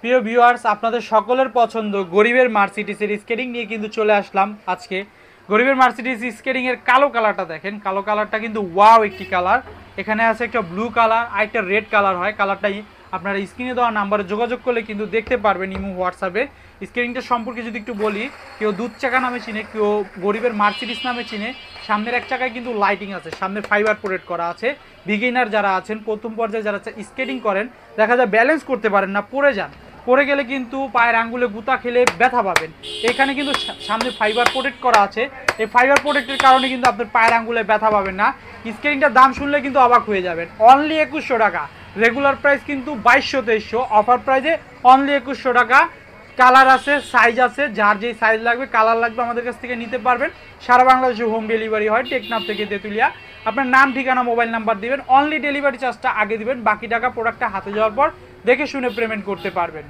প্রিয় ভিউয়ার্স, আপনাদের সকলের পছন্দ গরিবের মার্সিডিজের স্কেটিং নিয়ে কিন্তু চলে আসলাম আজকে। গরিবের মার্সিডিজ স্কেটিং এর কালো কালারটা দেখেন, কালো কালারটা কিন্তু ওয়াও একটি কালার। এখানে আছে একটা ব্লু কালার আর একটা রেড কালার হয়। কালারটাই আপনারা স্ক্রিনে দেওয়া নাম্বারে যোগাযোগ করলে কিন্তু দেখতে পারবেন ইমো হোয়াটসঅ্যাপে। স্কেটিংটা সম্পর্কে যদি একটু বলি, কেউ দুধ চাকা নামে চিনে, কেউ গরিবের মার্সিডিজ নামে চিনে। সামনের এক চাকায় কিন্তু লাইটিং আছে, সামনে ফাইবার প্রোটেক্ট করা আছে। বিগিনার যারা আছেন, প্রথম পর্যায়ে যারা স্কেটিং করেন, দেখা যায় ব্যালেন্স করতে পারেন না, পড়ে যান, পড়ে গেলে কিন্তু পায়ের আঙ্গুলে গুতা খেলে ব্যথা পাবেন। এখানে কিন্তু সামনে ফাইবার প্রোটেক্ট করা আছে। এই ফাইবার প্রোটেক্টের কারণে কিন্তু আপনার পায়ের আঙ্গুলে ব্যথা পাবেন না। স্কেটিংটার দাম শুনলে কিন্তু অবাক হয়ে যাবেন, অনলি 2100 টাকা। রেগুলার প্রাইস কিন্তু 2200-2300, অফার প্রাইসে অনলি 2100 টাকা। কালার আছে, সাইজ আছে, যার যেই সাইজ লাগবে, কালার লাগবে আমাদের কাছ থেকে নিতে পারবেন। সারা বাংলাদেশে হোম ডেলিভারি হয়, টেকনাফ থেকে তেঁতুলিয়া। আপনার নাম, ঠিকানা, মোবাইল নাম্বার দিবেন, অনলি ডেলিভারি চার্জটা আগে দিবেন, বাকি টাকা প্রোডাক্টটা হাতে যাওয়ার পর দেখে শুনে পেমেন্ট করতে পারবেন।